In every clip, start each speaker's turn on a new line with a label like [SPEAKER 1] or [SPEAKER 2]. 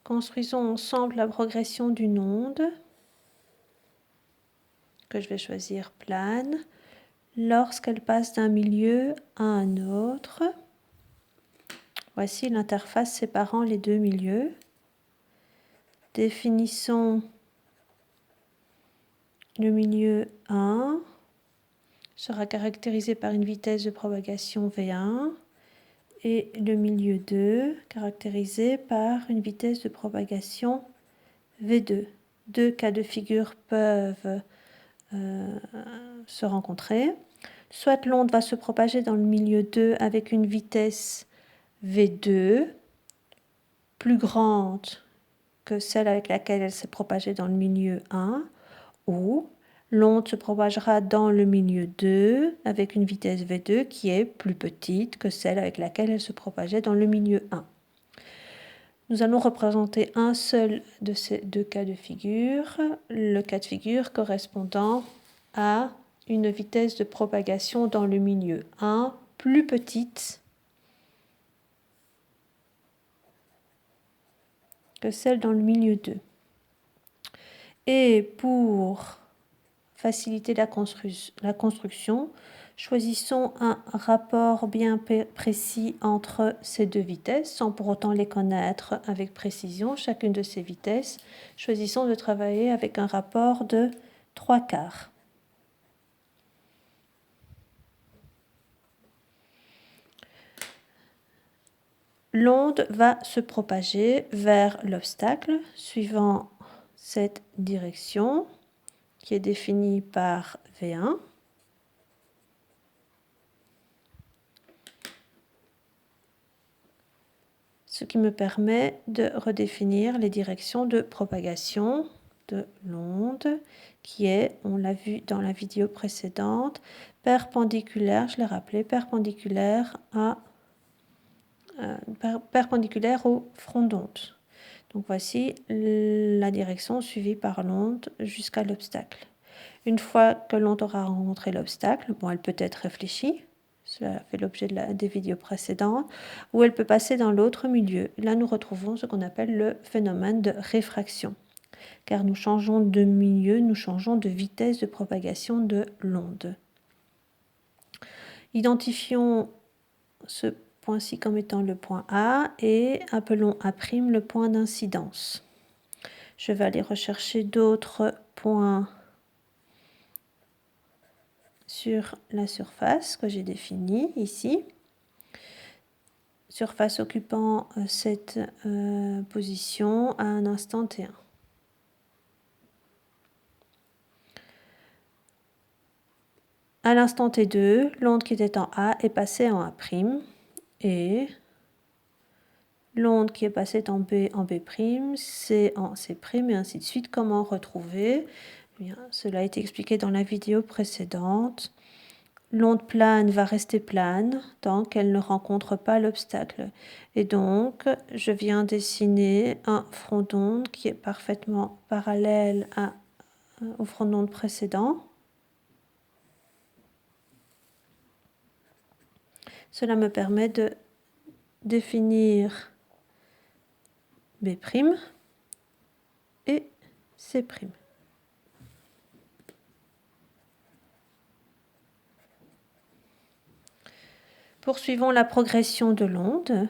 [SPEAKER 1] Construisons ensemble la progression d'une onde que je vais choisir plane lorsqu'elle passe d'un milieu à un autre. Voici l'interface séparant les deux milieux. Définissons le milieu 1 sera caractérisé par une vitesse de propagation V1 et le milieu 2 caractérisé par une vitesse de propagation V2. Deux cas de figure peuvent se rencontrer. Soit l'onde va se propager dans le milieu 2 avec une vitesse V2 plus grande que celle avec laquelle elle s'est propagée dans le milieu 1, ou l'onde se propagera dans le milieu 2 avec une vitesse V2 qui est plus petite que celle avec laquelle elle se propageait dans le milieu 1. Nous allons représenter un seul de ces deux cas de figure, le cas de figure correspondant à une vitesse de propagation dans le milieu 1 plus petite que celle dans le milieu 2. Et pour faciliter la construction, choisissons un rapport bien précis entre ces deux vitesses, sans pour autant les connaître avec précision, chacune de ces vitesses. Choisissons de travailler avec un rapport de 3/4. L'onde va se propager vers l'obstacle suivant cette direction qui est définie par V1. Ce qui me permet de redéfinir les directions de propagation de l'onde qui est, on l'a vu dans la vidéo précédente, perpendiculaire, je l'ai rappelé, perpendiculaire au front d'onde. Donc voici la direction suivie par l'onde jusqu'à l'obstacle. Une fois que l'onde aura rencontré l'obstacle, elle peut être réfléchie, cela fait l'objet des vidéos précédentes, ou elle peut passer dans l'autre milieu. Là, nous retrouvons ce qu'on appelle le phénomène de réfraction, car nous changeons de milieu, nous changeons de vitesse de propagation de l'onde. Identifions ce point-ci comme étant le point A et appelons A' le point d'incidence. Je vais aller rechercher d'autres points sur la surface que j'ai définie ici. Surface occupant cette position à un instant T1. À l'instant T2, l'onde qui était en A est passée en A' et l'onde qui est passée en B, c'est en C', et ainsi de suite. Comment retrouver ? Eh bien, cela a été expliqué dans la vidéo précédente. L'onde plane va rester plane tant qu'elle ne rencontre pas l'obstacle. Et donc, je viens dessiner un front d'onde qui est parfaitement parallèle au front d'onde précédent. Cela me permet de définir B' et C'. Poursuivons la progression de l'onde.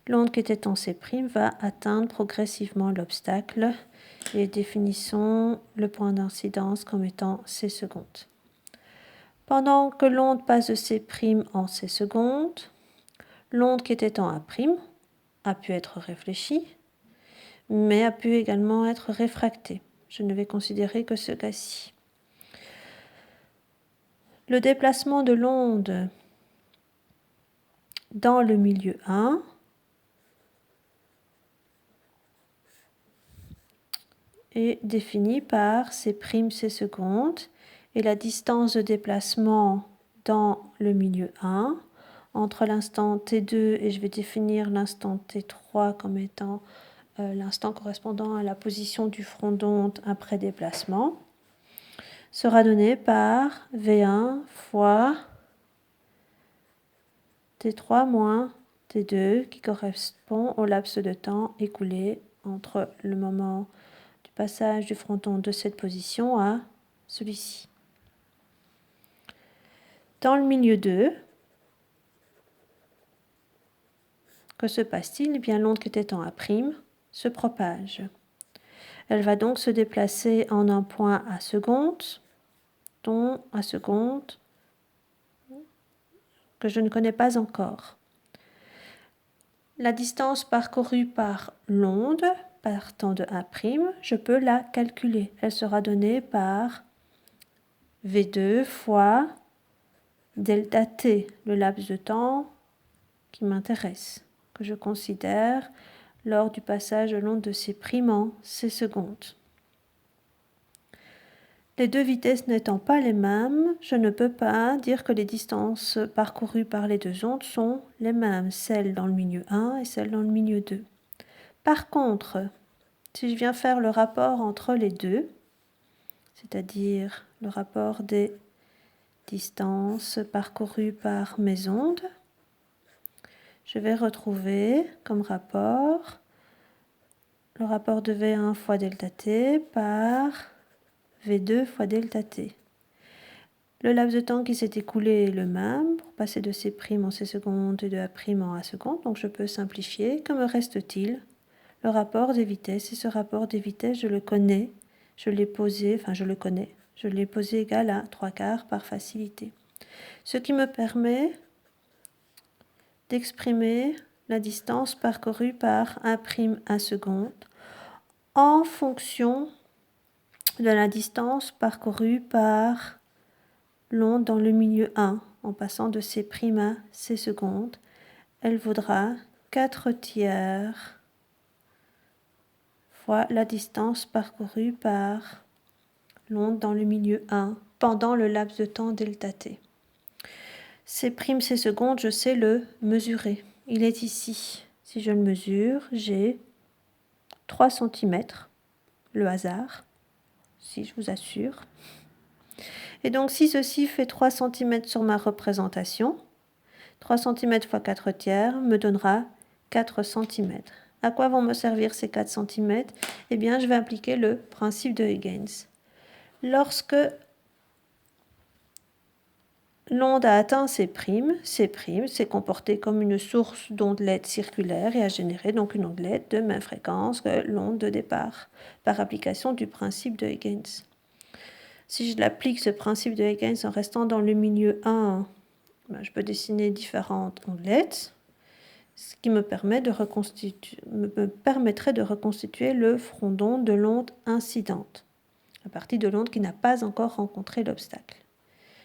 [SPEAKER 1] L'onde qui était en C' va atteindre progressivement l'obstacle et définissons le point d'incidence comme étant C secondes. Pendant que l'onde passe de C' en C secondes, l'onde qui était en A' a pu être réfléchie, mais a pu également être réfractée. Je ne vais considérer que ce cas-ci. Le déplacement de l'onde dans le milieu 1 est défini par C', C secondes et la distance de déplacement dans le milieu 1 entre l'instant T2 et je vais définir l'instant T3 comme étant l'instant correspondant à la position du front d'onde après déplacement sera donné par V1 fois T3 moins T2 qui correspond au laps de temps écoulé entre le moment du passage du fronton de cette position à celui-ci. Dans le milieu 2, que se passe-t-il? Eh bien, l'onde qui était en A' se propage. Elle va donc se déplacer en un point à seconde, dont à seconde que je ne connais pas encore. La distance parcourue par l'onde partant de A', je peux la calculer. Elle sera donnée par V2 fois delta t, le laps de temps qui m'intéresse, que je considère lors du passage de l'onde de C' en C secondes. Les deux vitesses n'étant pas les mêmes, je ne peux pas dire que les distances parcourues par les deux ondes sont les mêmes, celles dans le milieu 1 et celles dans le milieu 2. Par contre, si je viens faire le rapport entre les deux, c'est-à-dire le rapport des distances parcourues par mes ondes, je vais retrouver comme rapport le rapport de V1 fois delta t par V2 fois delta t. Le laps de temps qui s'est écoulé est le même pour passer de C' en C secondes et de A' en A secondes, donc je peux simplifier. Que me reste-t-il? Le rapport des vitesses, et ce rapport des vitesses, je le connais, je l'ai posé, enfin je le connais, je l'ai posé égal à 3/4 par facilité. Ce qui me permet d'exprimer la distance parcourue par A' seconde en fonction de la distance parcourue par l'onde dans le milieu 1, en passant de C' à C secondes. Elle vaudra 4/3 fois la distance parcourue par l'onde dans le milieu 1 pendant le laps de temps delta t. C', C secondes, je sais le mesurer. Il est ici. Si je le mesure, j'ai 3 cm, le hasard, si je vous assure. Et donc si ceci fait 3 cm sur ma représentation, 3 cm fois 4/3 me donnera 4 cm. À quoi vont me servir ces 4 cm? Eh bien, je vais appliquer le principe de Huygens. Lorsque l'onde a atteint C', s'est comporté comme une source d'ondelette circulaire et a généré donc une ondelette de même fréquence que l'onde de départ, par application du principe de Huygens. Si je l'applique ce principe de Huygens en restant dans le milieu 1, je peux dessiner différentes ondelettes, ce qui me permettrait de reconstituer le front d'onde de l'onde incidente, à partir de l'onde qui n'a pas encore rencontré l'obstacle.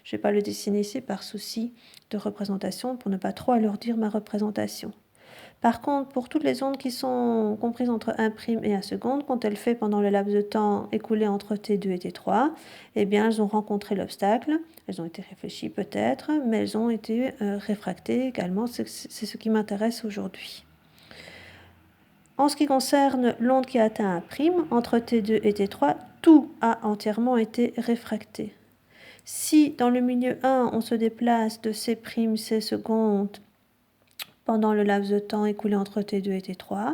[SPEAKER 1] Je ne vais pas le dessiner ici par souci de représentation pour ne pas trop alourdir ma représentation. Par contre, pour toutes les ondes qui sont comprises entre 1' et 1 seconde, qu'ont-elles fait pendant le laps de temps écoulé entre T2 et T3? Eh bien, elles ont rencontré l'obstacle, elles ont été réfléchies peut-être, mais elles ont été réfractées également, c'est ce qui m'intéresse aujourd'hui. En ce qui concerne l'onde qui a atteint 1', entre T2 et T3, tout a entièrement été réfracté. Si dans le milieu 1, on se déplace de C', C secondes pendant le laps de temps écoulé entre T2 et T3,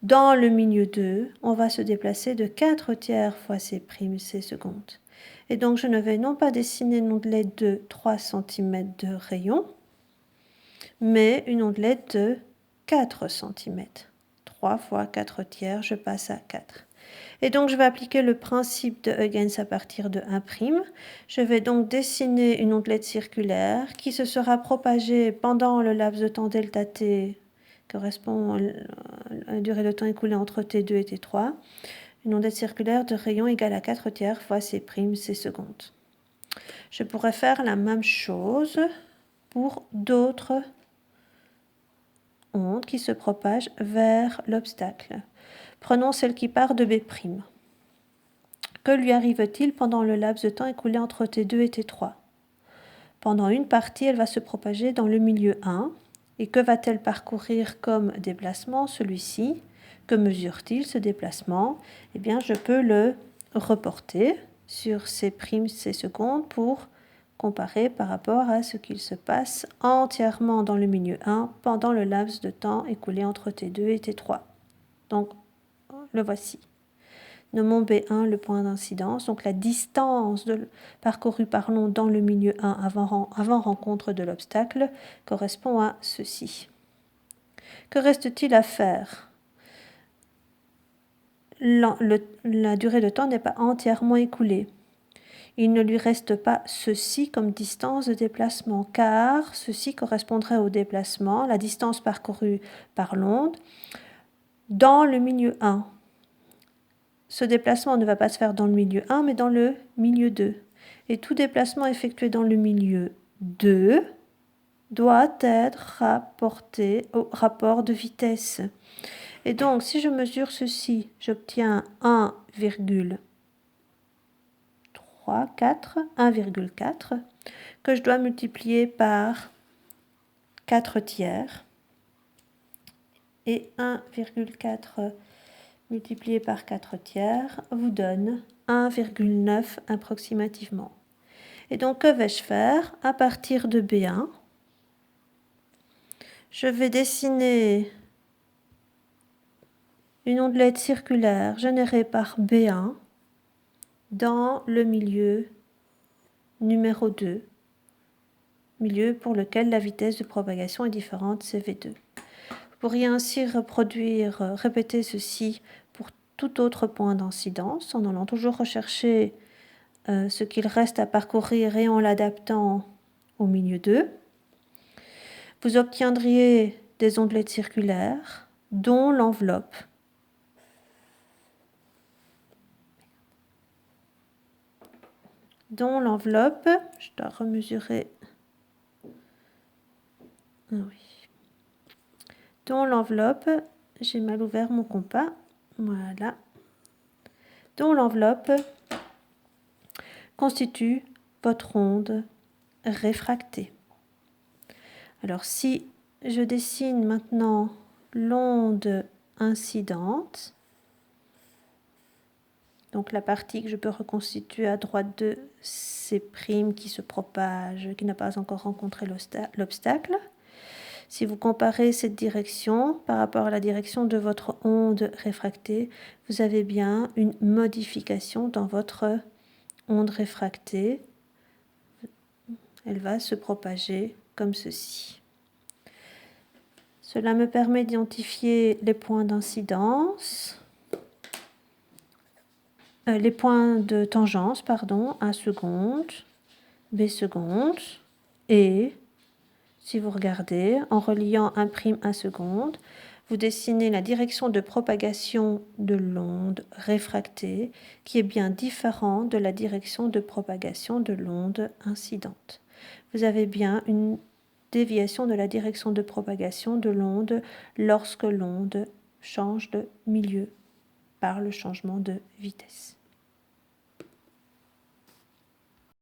[SPEAKER 1] dans le milieu 2, on va se déplacer de 4/3 fois C', C secondes. Et donc je ne vais non pas dessiner une ondelette de 3 cm de rayon, mais une ondelette de 4 cm. 3 fois 4/3, je passe à 4. Et donc je vais appliquer le principe de Huygens à partir de 1'. Je vais donc dessiner une ondelette circulaire qui se sera propagée pendant le laps de temps delta t, correspond à la durée de temps écoulée entre T2 et T3, une ondelette circulaire de rayon égale à 4/3 fois C', C secondes. Je pourrais faire la même chose pour d'autres onde qui se propage vers l'obstacle. Prenons celle qui part de B'. Que lui arrive-t-il pendant le laps de temps écoulé entre T2 et T3? Pendant une partie, elle va se propager dans le milieu 1. Et que va-t-elle parcourir comme déplacement, celui-ci? Que mesure-t-il ce déplacement? Eh bien, je peux le reporter sur C', C secondes pour comparé par rapport à ce qu'il se passe entièrement dans le milieu 1 pendant le laps de temps écoulé entre T2 et T3. Donc, le voici. Nommons B1 le point d'incidence, donc la distance parcourue par l'onde dans le milieu 1 avant rencontre de l'obstacle correspond à ceci. Que reste-t-il à faire? La durée de temps n'est pas entièrement écoulée. Il ne lui reste pas ceci comme distance de déplacement, car ceci correspondrait au déplacement, la distance parcourue par l'onde, dans le milieu 1. Ce déplacement ne va pas se faire dans le milieu 1, mais dans le milieu 2. Et tout déplacement effectué dans le milieu 2 doit être rapporté au rapport de vitesse. Et donc, si je mesure ceci, j'obtiens 1,4 que je dois multiplier par 4 tiers. Et 1,4 multiplié par 4 tiers vous donne 1,9 approximativement. Et donc, que vais-je faire? À partir de B1, je vais dessiner une ondelette circulaire générée par B1 dans le milieu numéro 2, milieu pour lequel la vitesse de propagation est différente, c'est V2. Vous pourriez ainsi répéter ceci pour tout autre point d'incidence en allant toujours rechercher ce qu'il reste à parcourir et en l'adaptant au milieu 2. Vous obtiendriez des ondelettes circulaires dont l'enveloppe je dois remesurer, dont l'enveloppe, j'ai mal ouvert mon compas, voilà, dont l'enveloppe constitue votre onde réfractée. Alors si je dessine maintenant l'onde incidente, donc la partie que je peux reconstituer à droite de C' qui se propage, qui n'a pas encore rencontré l'obstacle. Si vous comparez cette direction par rapport à la direction de votre onde réfractée, vous avez bien une modification dans votre onde réfractée. Elle va se propager comme ceci. Cela me permet d'identifier les points d'incidence. Les points de tangence, pardon, A seconde, B seconde, et si vous regardez, en reliant un prime A seconde, vous dessinez la direction de propagation de l'onde réfractée qui est bien différente de la direction de propagation de l'onde incidente. Vous avez bien une déviation de la direction de propagation de l'onde lorsque l'onde change de milieu par le changement de vitesse.